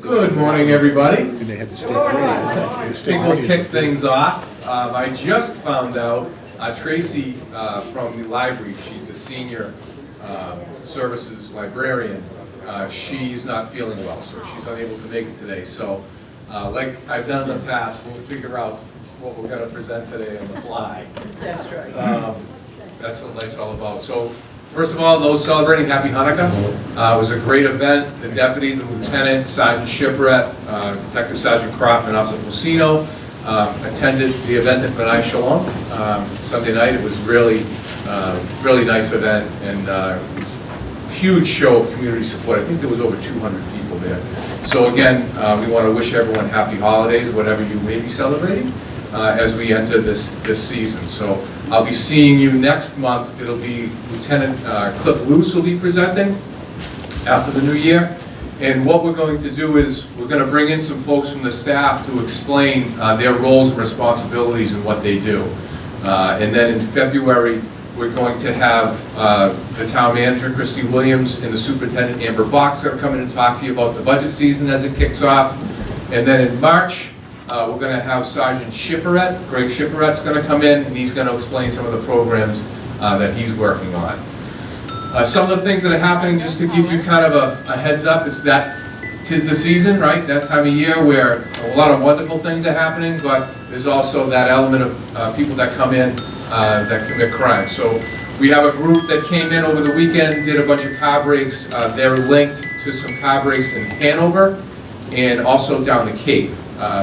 Good morning, everybody. And they had the state parade. I think we'll kick things off. I just found out Tracy from the library, she's the senior services librarian, she's not feeling well, so she's unable to make it today. So like I've done in the past, we'll figure out what we're going to present today on the fly. That's right. That's what life's all about. So first of all, those celebrating Happy Hanukkah. It was a great event. The deputy, the lieutenant, Sergeant Shipret, Detective Sergeant Croft, and Officer Lucino attended the event at Benai Shalom Sunday night. It was really nice event and huge show of community support. I think there was over 200 people there. So again, we want to wish everyone happy holidays, whatever you may be celebrating, as we enter this season. So I'll be seeing you next month. It'll be Lieutenant Cliff Luce will be presenting after the new year. And what we're going to do is we're going to bring in some folks from the staff to explain their roles and responsibilities and what they do. And then in February, we're going to have the town manager, Christy Williams, and the superintendent, Amber Box, are coming and talk to you about the budget season as it kicks off. And then in March, we're going to have Sergeant Shipret, Greg Shipret's going to come in, and he's going to explain some of the programs that he's working on. Some of the things that are happening, just to give you kind of a heads up, it's that 'tis the season, right? That time of year where a lot of wonderful things are happening, but there's also that element of people that come in that commit crime. So we have a group that came in over the weekend, did a bunch of car breaks. They're linked to some car breaks in Hanover and also down the Cape.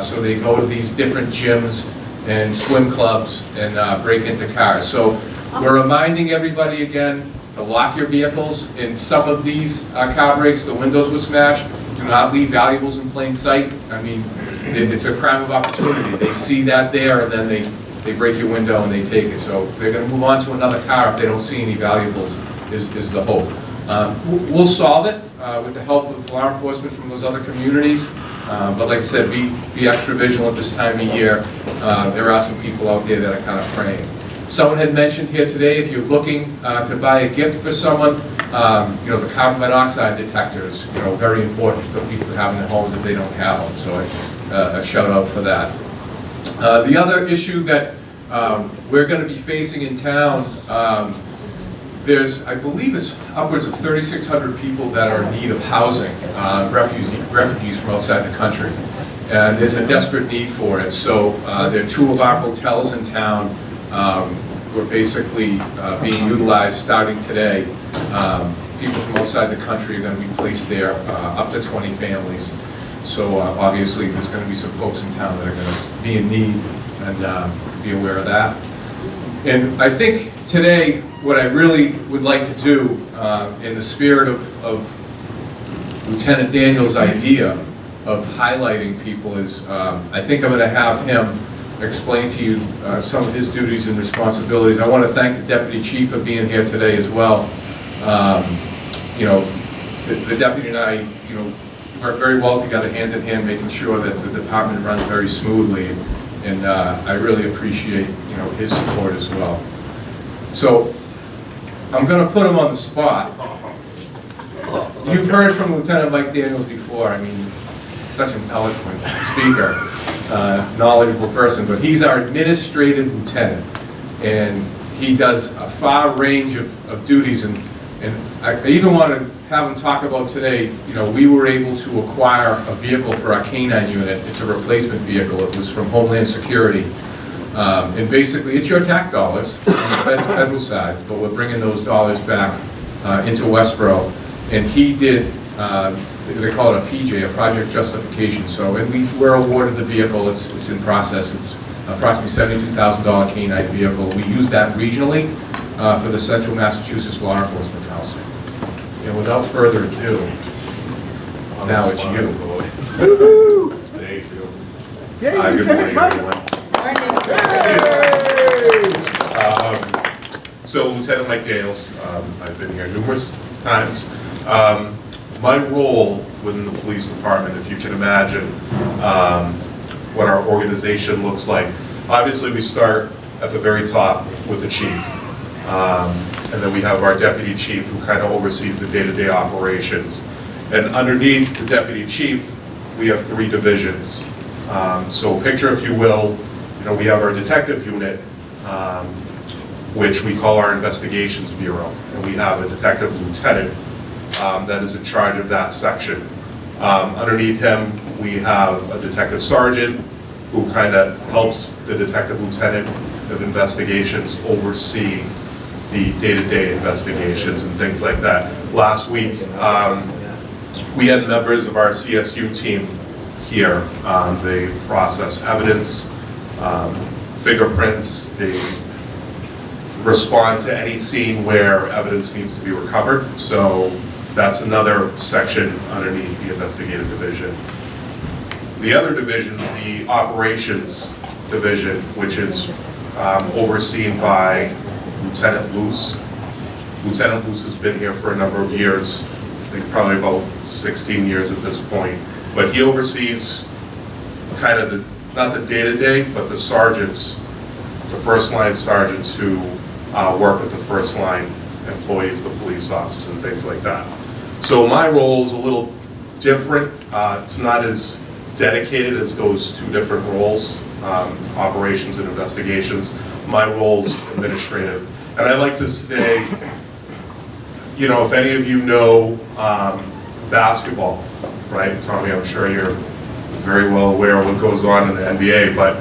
So they go to these different gyms and swim clubs and break into cars. So we're reminding everybody again to lock your vehicles. In some of these car breaks, the windows were smashed. Do not leave valuables in plain sight. I mean, it's a crime of opportunity. They see that there and then they break your window and they take it. So they're going to move on to another car if they don't see any valuables, is the hope. We'll solve it with the help of law enforcement from those other communities. But like I said, be extra vigilant this time of year. There are some people out there that are kind of praying. Someone had mentioned here today, if you're looking to buy a gift for someone, you know, the carbon monoxide detectors, you know, very important for people to have in their homes if they don't have them. So a shout out for that. The other issue that we're going to be facing in town, there's, I believe it's upwards of 3,600 people that are in need of housing, refugees from outside the country. And there's a desperate need for it. So there are two of our hotels in town. We're basically being utilized starting today. People from outside the country are going to be placed there, up to 20 families. So obviously there's going to be some folks in town that are going to be in need and be aware of that. And I think today what I really would like to do in the spirit of Lieutenant Daniel's idea of highlighting people is I think I'm going to have him explain to you some of his duties and responsibilities. I want to thank the Deputy Chief for being here today as well. You know, the Deputy and I, you know, work very well together, hand in hand, making sure that the department runs very smoothly, and I really appreciate, you know, his support as well. So I'm going to put him on the spot. You've heard from Lieutenant Mike Daniels before. I mean, he's such an eloquent speaker, knowledgeable person, but he's our administrative lieutenant, and he does a far range of duties, and I even want to have him talk about today, you know, we were able to acquire a vehicle for our canine unit. It's a replacement vehicle. It was from Homeland Security. And basically, it's your tax dollars on the federal side, but we're bringing those dollars back into Westboro. And he did, they call it a PJ, a project justification. So, and we were awarded the vehicle. It's in process. It's approximately $72,000 canine vehicle. We use that regionally for the Central Massachusetts Law Enforcement Council. And without further ado, now it's you. Thank you. Yay, Good morning, everyone. So, Lieutenant Mike Daniels, I've been here numerous times. My role within the police department, if you can imagine what our organization looks like. Obviously, we start at the very top with the chief. And then we have our deputy chief who kind of oversees the day-to-day operations. And underneath the deputy chief, we have 3 divisions. So picture, if you will, we have our detective unit, which we call our investigations bureau, and we have a detective lieutenant that is in charge of that section. Underneath him, we have a detective sergeant who kind of helps the detective lieutenant of investigations oversee the day-to-day investigations and things like that. Last week, we had members of our CSU team here. They process evidence, fingerprints, they respond to any scene where evidence needs to be recovered. So that's another section underneath the investigative division. The other division is the operations division, which is overseen by Lieutenant Luce. Lieutenant Luce has been here for a number of years, I think probably about 16 years at this point. But he oversees kind of not the day-to-day, but the sergeants, the first line sergeants who work with the first line employees, the police officers and things like that. So my role is a little different. It's not as dedicated as those 2 different roles, operations and investigations. My role is administrative. And I like to say, if any of you know basketball, right? Tommy, I'm sure you're very well aware of what goes on in the NBA, but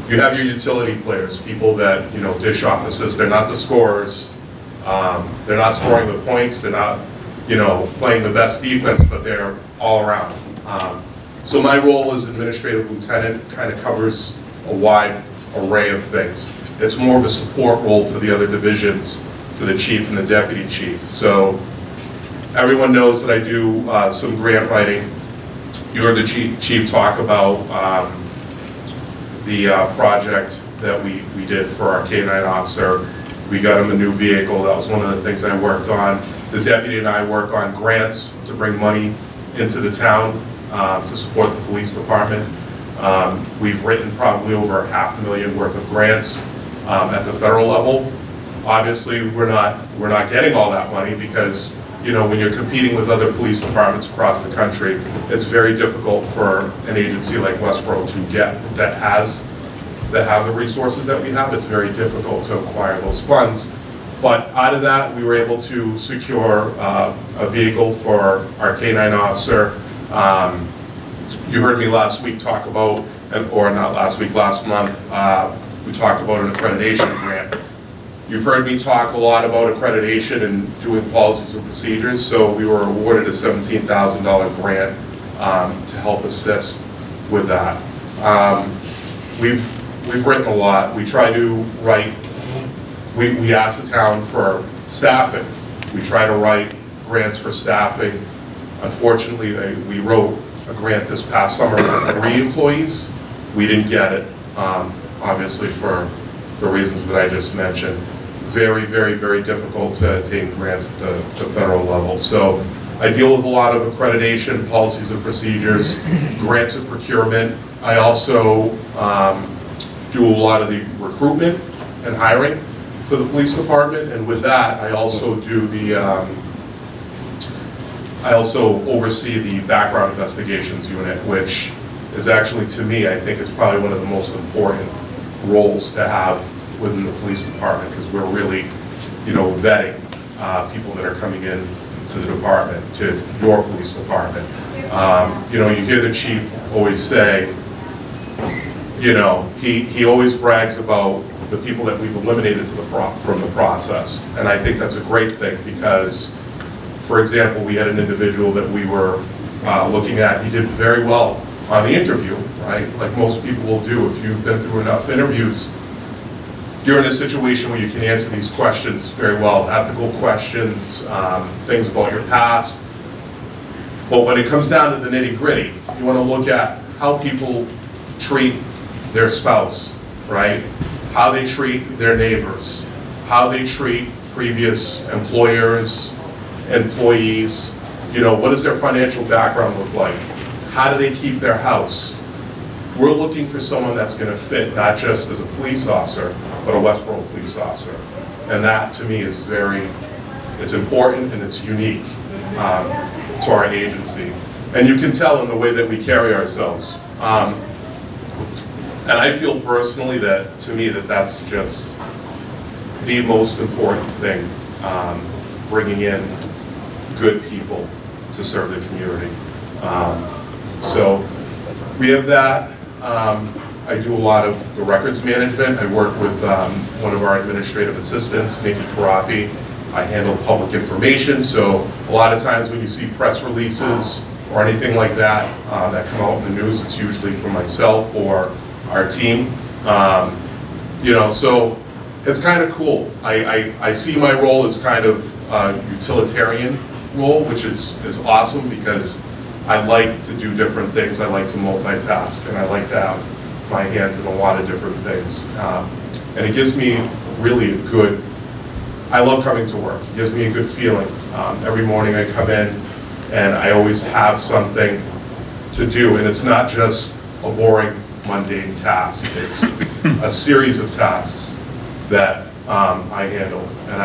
you have your utility players, people that, dish off assists. They're not the scorers. They're not scoring the points. They're not, playing the best defense, but they're all around. So my role as administrative lieutenant kind of covers a wide array of things. It's more of a support role for the other divisions, for the chief and the deputy chief. So everyone knows that I do some grant writing. You heard the chief talk about the project that we did for our K-9 officer. We got him a new vehicle. That was one of the things I worked on. The deputy and I work on grants to bring money into the town to support the police department. We've written probably over $500,000 worth of grants at the federal level. Obviously, we're not getting all that money because when you're competing with other police departments across the country, it's very difficult for an agency like Westboro to get that have the resources that we have. It's very difficult to acquire those funds. But out of that, we were able to secure a vehicle for our K-9 officer. You heard me last week talk about, or not last week, last month, we talked about an accreditation grant. You've heard me talk a lot about accreditation and doing policies and procedures, so we were awarded a $17,000 grant to help assist with that. We've written a lot. We try to write, we ask the town for staffing. We try to write grants for staffing. Unfortunately, we wrote a grant this past summer for 3 employees. We didn't get it, obviously for the reasons that I just mentioned. Very, very, very difficult to attain grants at the federal level. So I deal with a lot of accreditation, policies and procedures, grants and procurement. I also do a lot of the recruitment and hiring for the police department, and with that, I also do the, I also oversee the background investigations unit, which is actually, to me, I think it's probably one of the most important roles to have within the police department, because we're really, vetting people that are coming in to the department, to your police department. You hear the chief always say, he always brags about the people that we've eliminated from the process. And I think that's a great thing because, for example, we had an individual that we were looking at. He did very well on the interview, right? Like most people will do if you've been through enough interviews. You're in a situation where you can answer these questions very well, ethical questions, things about your past. But when it comes down to the nitty-gritty, you want to look at how people treat their spouse, right? How they treat their neighbors, how they treat previous employers, employees. What does their financial background look like? How do they keep their house? We're looking for someone that's going to fit, not just as a police officer, but a Westboro police officer. And that, to me, is it's important and it's unique to our agency. And you can tell in the way that we carry ourselves. And I feel personally that, to me, that's just the most important thing, bringing in good people to serve the community. So we have that. I do a lot of the records management. I work with one of our administrative assistants, Nikki Karapi. I handle public information, so a lot of times when you see press releases or anything like that that come out in the news, it's usually from myself or our team. You know, so it's kind of cool. I see my role as kind of a utilitarian role, which is awesome because I like to do different things. I like to multitask, and I like to have my hands in a lot of different things. And it gives me really a good, I love coming to work. It gives me a good feeling. Every morning I come in and I always have something to do, and it's not just a boring, mundane task. It's a series of tasks that I handle, and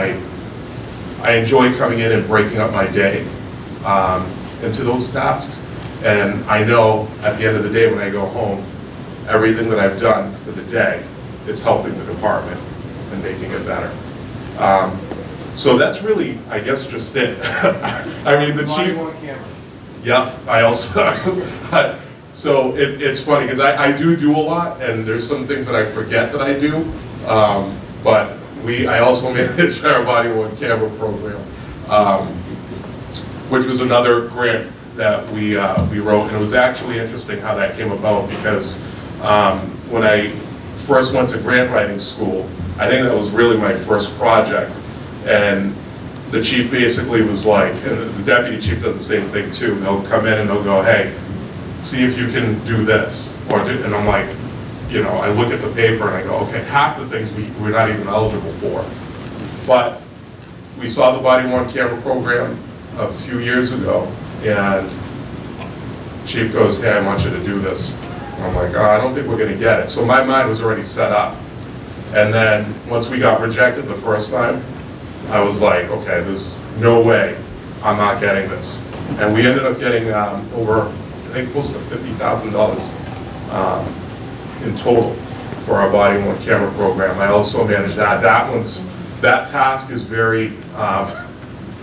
I enjoy coming in and breaking up my day into those tasks. And I know at the end of the day when I go home, everything that I've done for the day is helping the department and making it better. So that's really, I guess, just it. I mean, the chief. Yeah, I also. So it's funny because I do a lot, and there's some things that I forget that I do. But I also manage our body worn camera program, which was another grant that we wrote, and it was actually interesting how that came about because when I first went to grant writing school, I think that was really my first project, and the chief basically was like, and the deputy chief does the same thing too. They'll come in and they'll go, hey, see if you can do this, and I'm like, you know, I look at the paper and I go, okay, half the things we're not even eligible for. But we saw the body-worn camera program a few years ago, and chief goes, hey, I want you to do this. And I'm like, oh, I don't think we're gonna get it. So my mind was already set up. And then once we got rejected the first time, I was like, okay, there's no way I'm not getting this. And we ended up getting over, I think, close to $50,000 in total for our body-worn camera program. I also manage that. That task is very,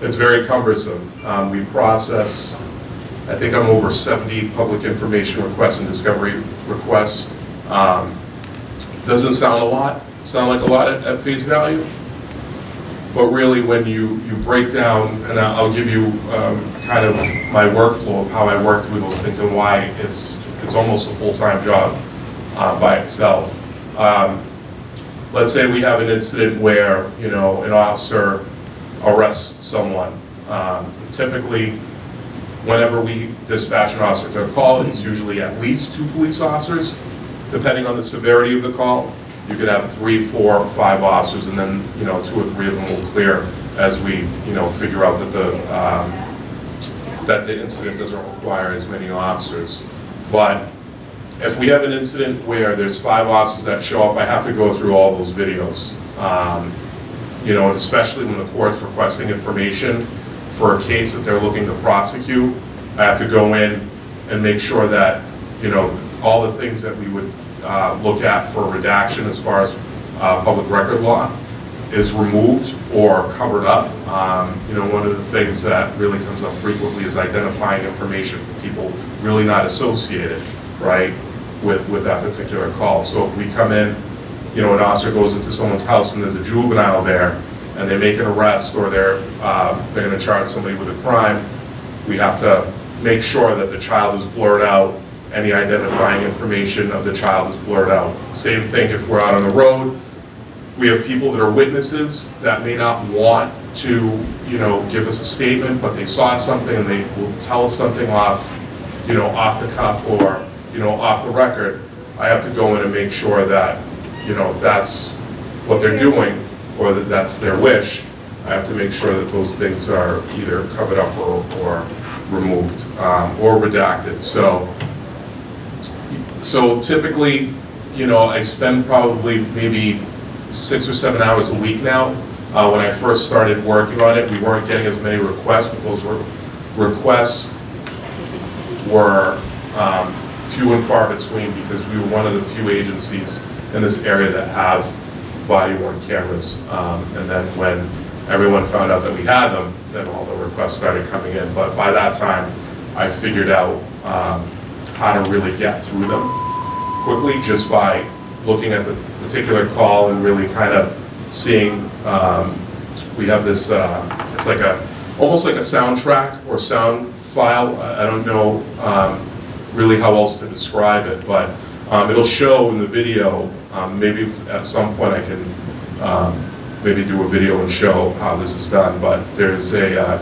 it's very cumbersome. We process, I think I'm over 70 public information requests and discovery requests. Doesn't sound like a lot at face value, but really when you break down, and I'll give you kind of my workflow of how I work through those things and why it's almost a full-time job by itself. Let's say we have an incident where, you know, an officer arrests someone. Typically, whenever we dispatch an officer to a call, it's usually at least 2 police officers. Depending on the severity of the call, you could have 3, 4, 5 officers, and then, you know, 2 or 3 of them will clear as we, you know, figure out that the incident doesn't require as many officers. But if we have an incident where there's 5 officers that show up, I have to go through all those videos. You know, and especially when the court's requesting information for a case that they're looking to prosecute, I have to go in and make sure that, you know, all the things that we would look at for redaction as far as public record law is removed or covered up. You know, one of the things that really comes up frequently is identifying information for people really not associated, right, with that particular call. So if we come in, you know, an officer goes into someone's house and there's a juvenile there, and they make an arrest, or they're going to charge somebody with a crime, we have to make sure that the child is blurred out. Any identifying information of the child is blurred out. Same thing if we're out on the road. We have people that are witnesses that may not want to, you know, give us a statement, but they saw something and they will tell us something off, you know, off the cuff or, you know, off the record. I have to go in and make sure that, you know, if that's what they're doing or that that's their wish, I have to make sure that those things are either covered up or removed or redacted. So typically, you know, I spend probably maybe 6 or 7 hours a week now. When I first started working on it, we weren't getting as many requests, but those requests were few and far between because we were one of the few agencies in this area that have body-worn cameras. And then when everyone found out that we had them, then all the requests started coming in. But by that time, I figured out how to really get through them quickly just by looking at the particular call and really kind of seeing, we have this, it's like almost like a soundtrack or sound file. I don't know really how else to describe it, but it'll show in the video, maybe at some point I can maybe do a video and show how this is done, but there's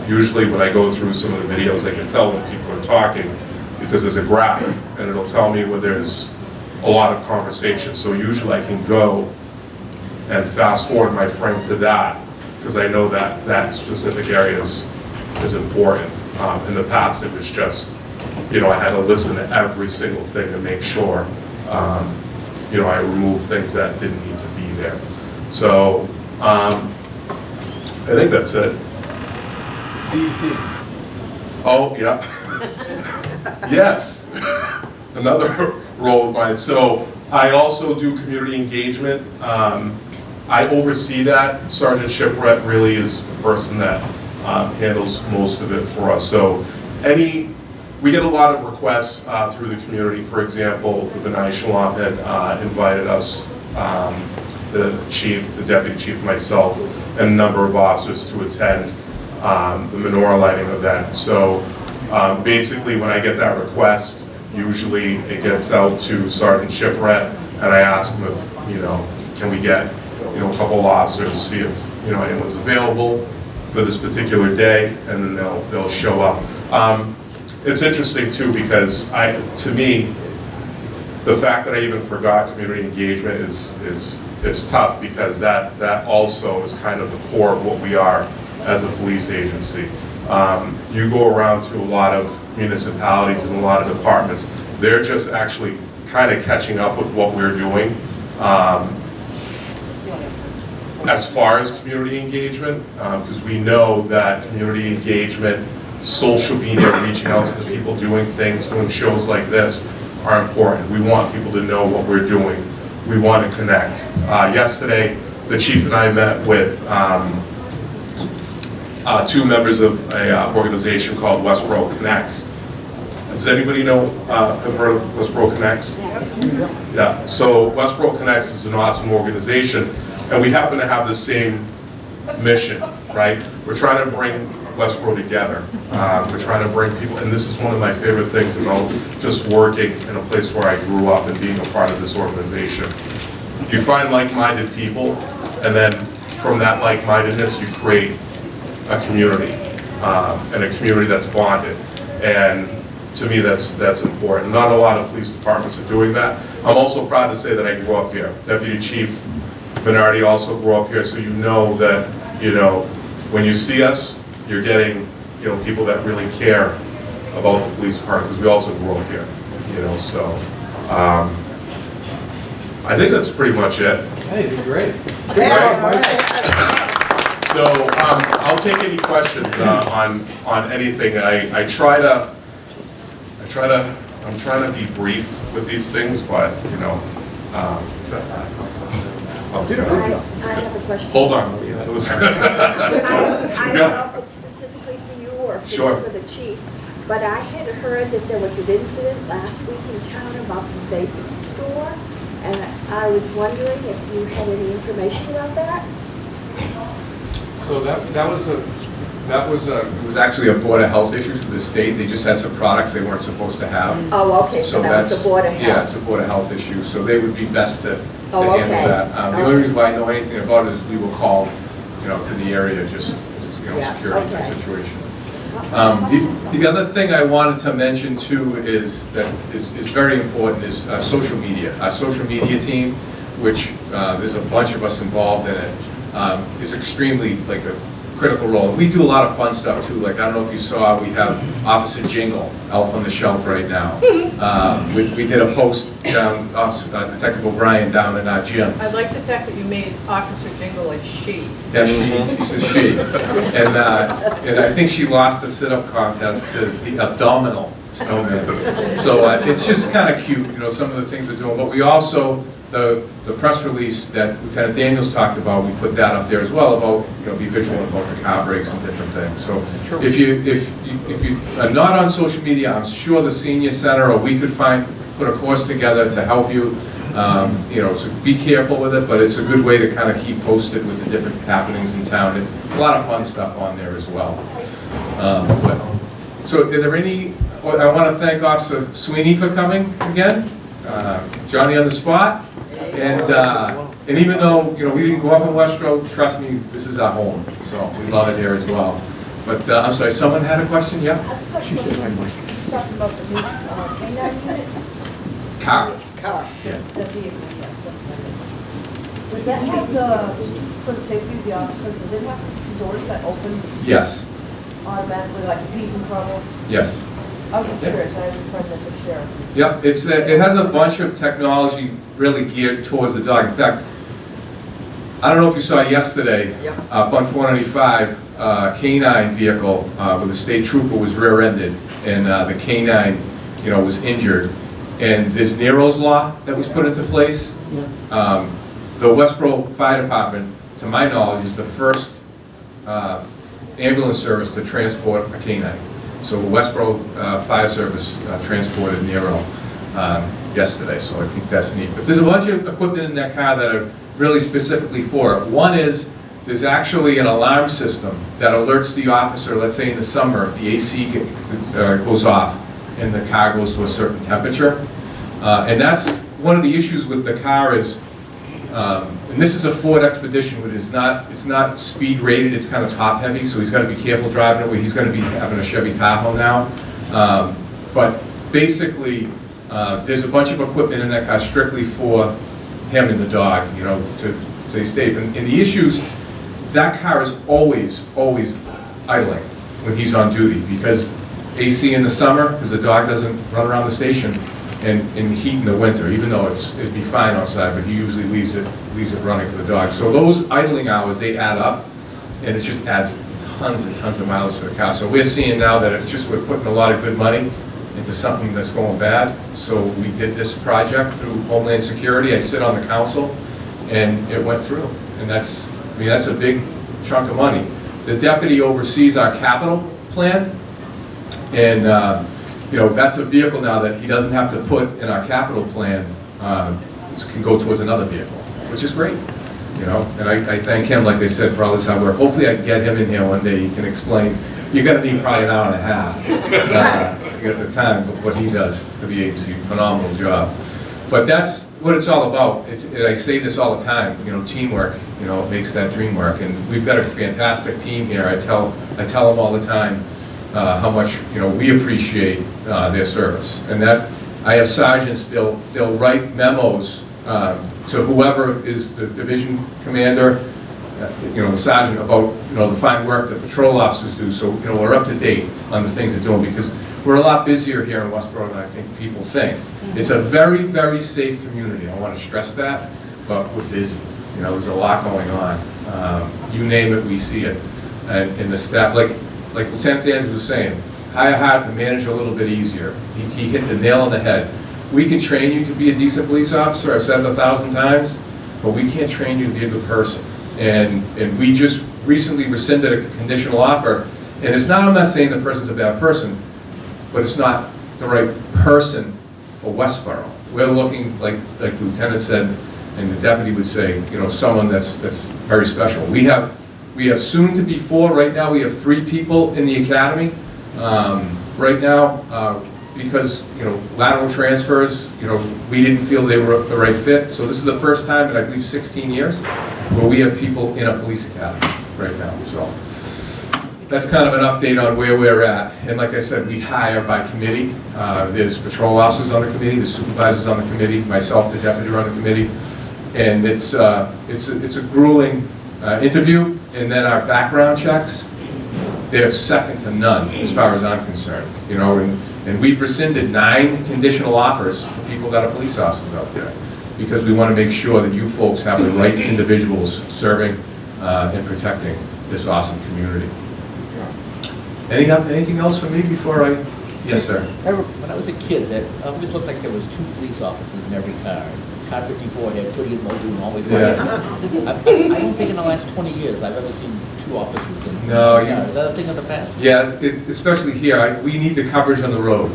usually when I go through some of the videos, I can tell when people are talking because there's a graph and it'll tell me when there's a lot of conversation. So usually I can go and fast forward my frame to that because I know that that specific area is important. In the past it was just, I had to listen to every single thing to make sure, I removed things that didn't need to be there. So, I think that's it. CET. Oh, yeah. Yes, another role of mine. So I also do community engagement. I oversee that. Sergeant Shipwreck really is the person that handles most of it for us. So we get a lot of requests through the community. For example, the Benai Shalom had invited us, the chief, the deputy chief, myself, and a number of officers to attend the menorah lighting event. So basically when I get that request, usually it gets out to Sergeant Shipwreck, and I ask him if, can we get, a couple of officers to see if, anyone's available for this particular day, and then they'll show up. It's interesting too because to me, the fact that I even forgot community engagement is tough because that also is kind of the core of what we are as a police agency. You go around to a lot of municipalities and a lot of departments, they're just actually kind of catching up with what we're doing as far as community engagement, because we know that community engagement, social media, reaching out to the people, doing things, doing shows like this are important. We want people to know what we're doing. We want to connect. Yesterday, the chief and I met with two members of an organization called Westboro Connects. Does anybody know, have heard of Westboro Connects? Yeah, so Westboro Connects is an awesome organization, and we happen to have the same mission, right? We're trying to bring Westboro together. We're trying to bring people, and this is one of my favorite things about just working in a place where I grew up and being a part of this organization. You find like-minded people, and then from that like-mindedness, you create a community, and a community that's bonded. And to me, that's important. Not a lot of police departments are doing that. I'm also proud to say that I grew up here. Deputy Chief Bernardi also grew up here, so you know that, when you see us, you're getting, people that really care about the police department, because we also grew up here, so. I think that's pretty much it. Hey, you're great. So I'll take any questions on anything. I'm trying to be brief with these things, but I have a question. hold on. I don't know if it's specifically for you or if it's Sure. for the chief, but I had heard that there was an incident last week in town about the vaping store, and I was wondering if you had any information about that? So it was actually a Board of Health issue for the state. They just had some products they weren't supposed to have. Oh, okay, so that was the Board of Health. Yeah, it's a Board of Health issue, so they would be best to Oh, handle okay. that. The only reason why I know anything about it is we were called, to the area, just, Yeah, security okay. situation. The other thing I wanted to mention too is that is very important is social media. Our social media team, which there's a bunch of us involved in it, is extremely a critical role. We do a lot of fun stuff too. I don't know if you saw, we have Officer Jingle, Elf on the Shelf right now. We did a post down, Detective O'Brien down in our gym. I like the fact that you made Officer Jingle a she. Yeah, she's a she. And I think she lost the sit-up contest to the abdominal snowman. So it's just kind of cute, you know, some of the things we're doing. But we also, the press release that Lieutenant Daniels talked about, we put that up there as well about, you know, be visual about the car brakes and different things. So if you are not on social media, I'm sure the senior center or we could put a course together to help you. You know, so be careful with it, but it's a good way to kind of keep posted with the different happenings in town. There's a lot of fun stuff on there as well. So are there any, I want to thank Officer Sweeney for coming again, Johnny on the spot, and even though, you know, we didn't go up in Westro, trust me, this is our home, so we love it here as well. But I'm sorry, someone had a question? Yeah? She said, talking about the new K-9 unit? Car. Car. Yeah. The vehicle, yeah. Does that have for the safety of the officers, does it have doors that open Yes. automatically, like if he's in trouble? Yes. I was just Yeah. curious, I have a friend that's a sheriff. Yep, it has a bunch of technology really geared towards the dog. In fact, I don't know if you saw yesterday, up on 495, K-9 vehicle with a state trooper was rear-ended, and the K-9, you know, was injured. And there's Nero's Law that was put into place. The Westboro Fire Department, to my knowledge, is the first ambulance service to transport a K-9. So Westboro Fire Service transported Nero yesterday, so I think that's neat. But there's a bunch of equipment in that car that are really specifically for it. One is, there's actually an alarm system that alerts the officer, let's say in the summer, if the AC goes off and the car goes to a certain temperature. And that's one of the issues with the car is, and this is a Ford Expedition, but it's not speed rated, it's kind of top heavy, so he's got to be careful driving it. He's going to be having a Chevy Tahoe now. But basically, there's a bunch of equipment in that car strictly for him and the dog, you know, to stay safe. And the issues, that car is always idling when he's on duty, because AC in the summer, because the dog doesn't run around the station, and heat in the winter, even though it'd be fine outside, but he usually leaves it running for the dog. So those idling hours, they add up, and it just adds tons and tons of miles to the car. So we're seeing now that it's just, we're putting a lot of good money into something that's going bad. So we did this project through Homeland Security. I sit on the council, and it went through. And that's, I mean, that's a big chunk of money. The deputy oversees our capital plan, and you know, that's a vehicle now that he doesn't have to put in our capital plan. It can go towards another vehicle, which is great. You know, and I thank him, like I said, for all this hard work. Hopefully I can get him in here one day. He can explain. You're going to need probably an hour and a half at the time, but what he does for the agency, phenomenal job. But that's what it's all about. And I say this all the time, you know, teamwork, you know, makes that dream work. And we've got a fantastic team here. I tell them all the time how much, you know, we appreciate their service. And that, I have sergeants, they'll write memos to whoever is the division commander, you know, the sergeant, about, you know, the fine work that patrol officers do. So, you know, we're up to date on the things they're doing, because we're a lot busier here in Westboro than I think people think. It's a very, very safe community. I want to stress that, but we're busy. You know, there's a lot going on. You name it, we see it. And the staff, like Lieutenant Andrews was saying, hire hard to manage a little bit easier. He hit the nail on the head. We can train you to be a decent police officer, I've said it 1,000 times, but we can't train you to be a good person. And we just recently rescinded a conditional offer, and it's not, I'm not saying the person's a bad person, but it's not the right person for Westboro. We're looking, like Lieutenant said, and the deputy would say, you know, someone that's very special. We have soon to be 4. Right now we have 3 people in the academy. Right now, because, you know, lateral transfers, you know, we didn't feel they were the right fit. So this is the first time in, I believe, 16 years where we have people in a police academy right now. So that's kind of an update on where we're at. And like I said, we hire by committee. There's patrol officers on the committee, there's supervisors on the committee, myself, the deputy, are on the committee. And it's a grueling interview, and then our background checks, they're second to none as far as I'm concerned. You know, and we've rescinded 9 conditional offers for people that are police officers out there, because we want to make sure that you folks have the right individuals serving and protecting this awesome community. Anything else for me before I Yes, sir. When I was a kid, that always looked like there was 2 police officers in every car. Car 54 had Tootie and Muldoon always Yeah. running. I don't think in the last 20 years I've ever seen 2 officers in No, a car. Is that a thing of the past? Yeah, it's especially here, we need the coverage on the road.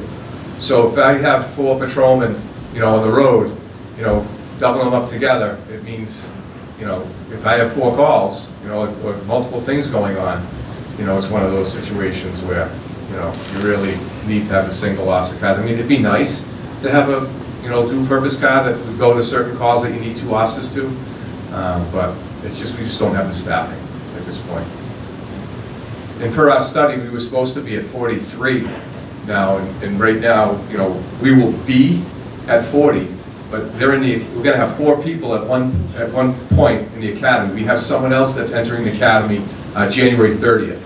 So if I have 4 patrolmen, on the road, doubling them up together, it means, if I have 4 calls, or multiple things going on, it's one of those situations where, you really need to have a single officer car. I mean, it'd be nice to have a, dual purpose car that would go to certain calls that you need 2 officers to, but we just don't have the staffing at this point. And per our study, we were supposed to be at 43 now, and right now, we will be at 40, but we're gonna have 4 people at one point in the academy. We have someone else that's entering the academy January 30th.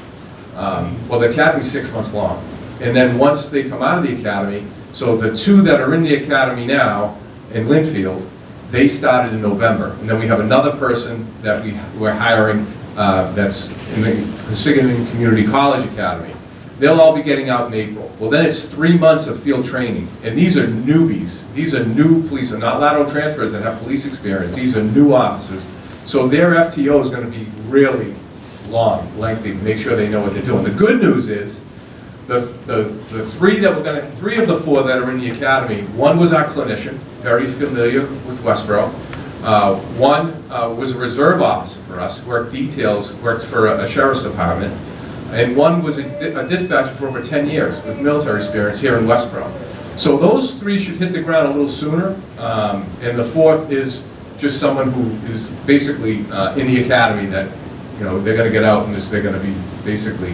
Well, the academy's 6 months long. And then once they come out of the academy, so the 2 that are in the academy now in Linfield, they started in November. And then we have another person that we're hiring that's in the Michigan Community College Academy. They'll all be getting out in April. Well, then it's 3 months of field training. And these are newbies. These are new police, and not lateral transfers that have police experience. These are new officers. So their FTO is going to be really long, lengthy, to make sure they know what they're doing. The good news is, the 3 of the 4 that are in the academy, 1 was our clinician, very familiar with Westboro. 1 was a reserve officer for us, worked details, worked for a sheriff's department. And 1 was a dispatcher for over 10 years with military experience here in Westboro. So those 3 should hit the ground a little sooner. And the 4th is just someone who is basically in the academy that, they're going to get out and they're going to be basically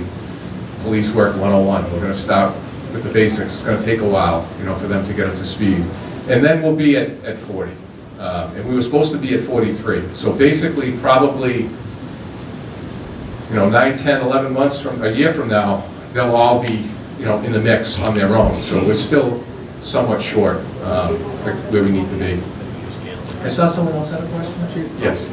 police work 101. We're going to start with the basics. It's going to take a while, for them to get up to speed. And then we'll be at 40. And we were supposed to be at 43. So basically, probably, 9, 10, 11 months from a year from now, they'll all be, in the mix on their own. So we're still somewhat short where we need to be. I saw someone else had a question. Yes.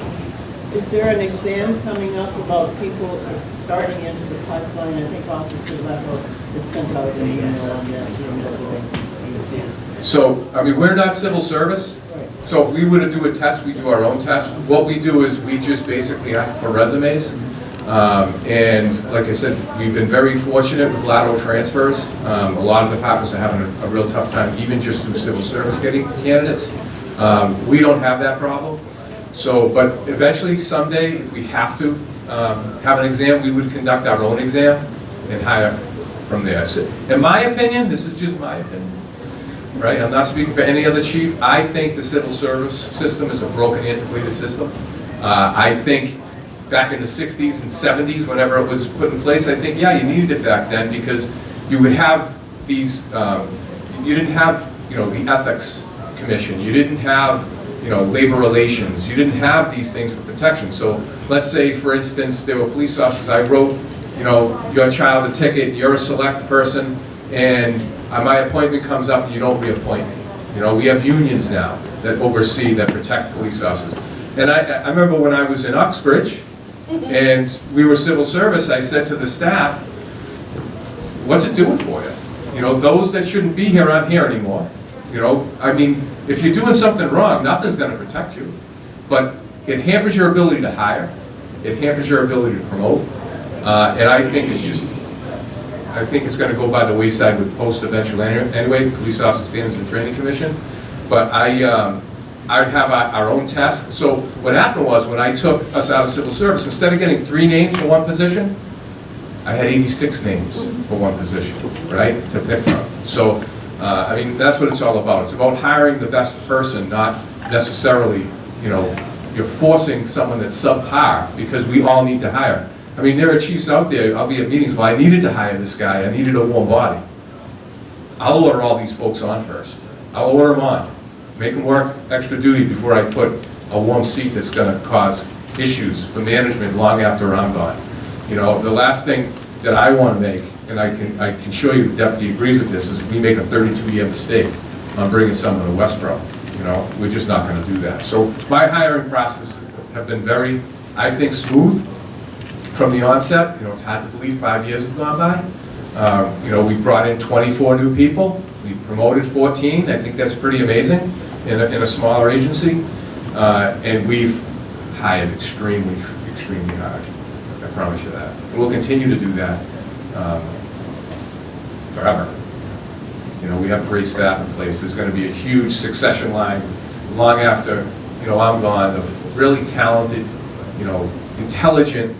Is there an exam coming up about people starting into the pipeline? I think Officer Level had sent out an email on that. So, I mean, we're not civil service. So if we were to do a test, we do our own test. What we do is we just basically ask for resumes. And like I said, we've been very fortunate with lateral transfers. A lot of departments are having a real tough time, even just through civil service, getting candidates. We don't have that problem. So, but eventually, someday, if we have to have an exam, we would conduct our own exam and hire from there. So, in my opinion, this is just my opinion, right? I'm not speaking for any other chief. I think the civil service system is a broken, antiquated system. I think back in the 60s and 70s, whenever it was put in place, I think, yeah, you needed it back then because you would have these, you didn't have, the ethics commission. You didn't have, labor relations. You didn't have these things for protection. So let's say, for instance, there were police officers. I wrote, your child a ticket, and you're a select person, and my appointment comes up and you don't reappoint me. We have unions now that oversee, that protect police officers. And I remember when I was in Uxbridge, and we were civil service, I said to the staff, what's it doing for you? Those that shouldn't be here aren't here anymore. I mean, if you're doing something wrong, nothing's going to protect you. But it hampers your ability to hire. It hampers your ability to promote. And I think it's going to go by the wayside with post eventually anyway, Police Officer Standards and Training Commission. But I'd have our own test. So what happened was when I took us out of civil service, instead of getting 3 names for one position, I had 86 names for one position, right, to pick from. So, I mean, that's what it's all about. It's about hiring the best person, not necessarily, you're forcing someone that's subpar because we all need to hire. I mean, there are chiefs out there, I'll be at meetings, well, I needed to hire this guy, I needed a warm body. I'll order all these folks on first. I'll order them on. Make them work extra duty before I put a warm seat that's going to cause issues for management long after I'm gone. The last thing that I want to make, and I can show you the deputy agrees with this, is we make a 32-year mistake on bringing someone to Westboro. We're just not going to do that. So my hiring process have been very, I think, smooth from the onset. It's hard to believe 5 years have gone by, You know, we brought in 24 new people, we promoted 14, I think that's pretty amazing in a smaller agency. And we've hired extremely hard, I promise you that. And we'll continue to do that forever. You know, we have great staff in place. There's going to be a huge succession line long after, you know, I'm gone, of really talented, you know, intelligent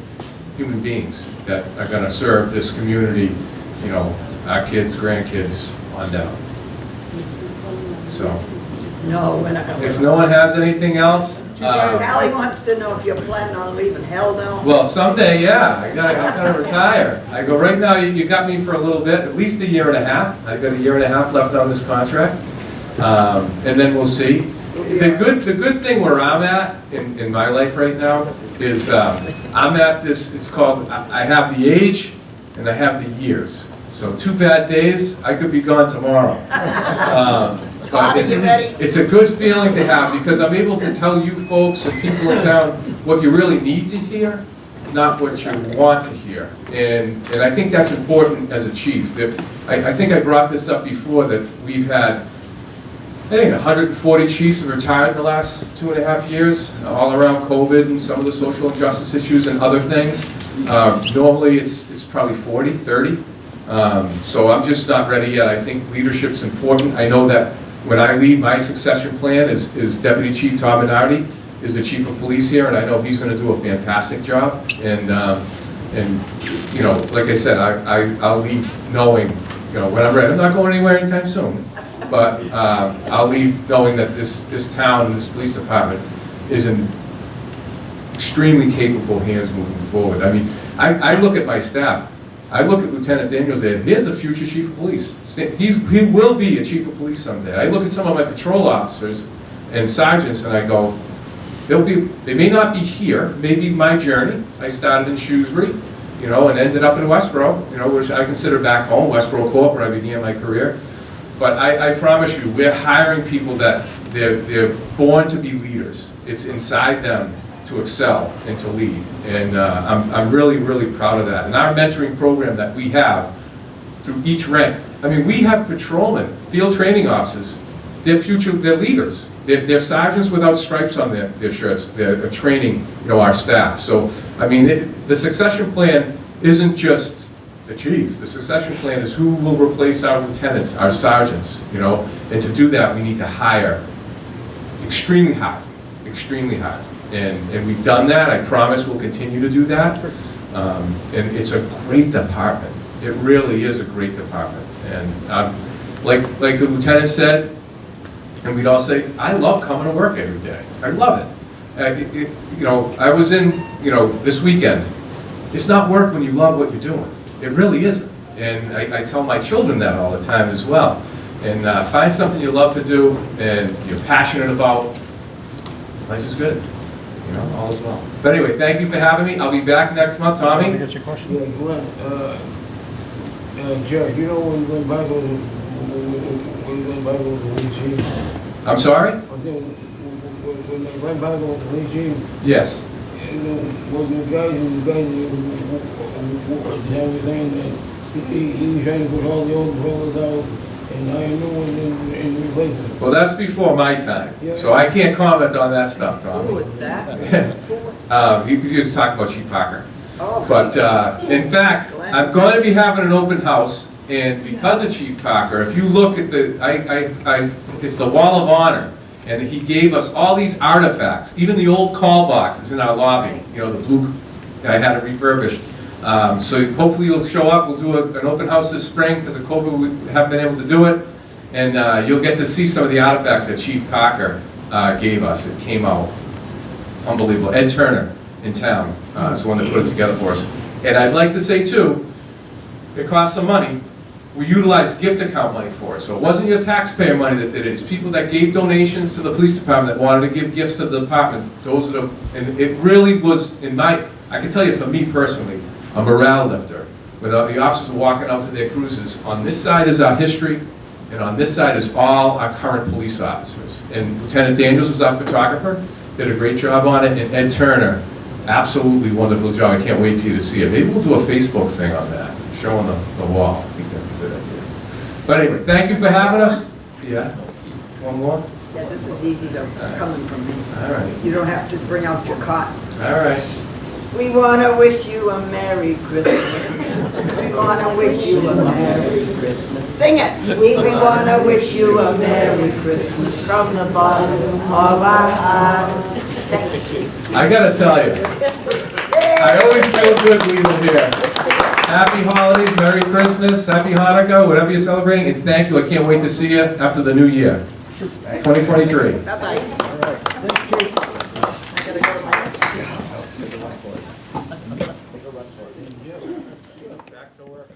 human beings that are going to serve this community, you know, our kids, grandkids, on down. So, No, we're not gonna. if no one has anything else, Callie wants to know if you're planning on leaving hell down. well, someday, yeah, I gotta retire. I go, right now, you got me for a little bit, at least a year and a half. I've got a year and a half left on this contract, and then we'll see. The good thing where I'm at in my life right now is I'm at this, it's called, I have the age and I have the years. So 2 bad days, I could be gone tomorrow. Tommy, you ready? It's a good feeling to have because I'm able to tell you folks and people in town what you really need to hear, not what you want to hear. And I think that's important as a chief. I think I brought this up before, that we've had, I think 140 chiefs have retired in the last 2.5 years, all around COVID and some of the social injustice issues and other things. Normally it's probably 40, 30. So I'm just not ready yet. I think leadership's important. I know that when I leave, my succession plan is Deputy Chief Tom Minardi is the Chief of Police here, and I know he's going to do a fantastic job. And you know, like I said, I'll leave knowing, you know, when I'm ready. I'm not going anywhere anytime soon, but I'll leave knowing that this town and this police department is in extremely capable hands moving forward. I mean, I look at my staff. I look at Lieutenant Daniels there, here's a future chief of police. He will be a chief of police someday. I look at some of my patrol officers and sergeants and I go, they may not be here, maybe my journey. I started in Shrewsbury, you know, and ended up in Westboro, you know, which I consider back home, Westboro Court, where I began my career. But I promise you, we're hiring people that they're born to be leaders. It's inside them to excel and to lead. And I'm really, really proud of that. And our mentoring program that we have through each rank, I mean, we have patrolmen, field training officers, they're leaders. They're sergeants without stripes on their shirts. They're training, you know, our staff. So, I mean, the succession plan isn't just the chief. The succession plan is who will replace our lieutenants, our sergeants, you know. And to do that, we need to hire extremely hard, extremely hard. And we've done that. I promise we'll continue to do that. And it's a great department. It really is a great department. And like the lieutenant said, and we'd all say, I love coming to work every day. I love it. You know, I was in, you know, this weekend. It's not work when you love what you're doing. It really isn't. And I tell my children that all the time as well. And find something you love to do and you're passionate about. Life is good. You know, all is well. But anyway, thank you for having me. I'll be back next month, Tommy. I got your question. Yeah, Glenn, Judge, you know when you went back on the regime? I'm sorry? When they went back on the regime, Yes. you know, when you guys and everything, that he was trying to put all the old fellas out and hire new ones and replace them. Well, that's before my time, Yeah. so I can't comment on that stuff, Tommy. Who is that? He was talking about Chief Parker. Oh. But in fact, I'm going to be having an open house, and because of Chief Parker, if you look at it's the Wall of Honor, and he gave us all these artifacts, even the old call boxes in our lobby, you know, the blue, I had it refurbished. So hopefully you'll show up. We'll do an open house this spring. Because of COVID, we haven't been able to do it. And you'll get to see some of the artifacts that Chief Parker gave us. It came out unbelievable. Ed Turner in town is the one that put it together for us. And I'd like to say too, it costs some money. We utilized gift account money for it. So it wasn't your taxpayer money that did it. It's people that gave donations to the police department that wanted to give gifts to the department. Those are and it really was, I can tell you for me personally, a morale lifter. When the officers were walking out to their cruises, on this side is our history, and on this side is all our current police officers. And Lieutenant Daniels was our photographer, did a great job on it, and Ed Turner absolutely wonderful job. I can't wait for you to see it. Maybe we'll do a Facebook thing on that, showing the wall. I think that'd be a good idea. But anyway, thank you for having us. Yeah? One more? Yeah, this is easy though, coming from me. All right. You don't have to bring out your cot. All right. We wanna wish you a Merry Christmas. We wanna wish you a Merry Christmas. Sing it! We wanna wish you a Merry Christmas from the bottom of our hearts. Thank you. I gotta tell you, I always feel good leaving here. Happy holidays, Merry Christmas, Happy Hanukkah, whatever you're celebrating, and thank you. I can't wait to see you after the new year, 2023. Bye-bye. Back to work.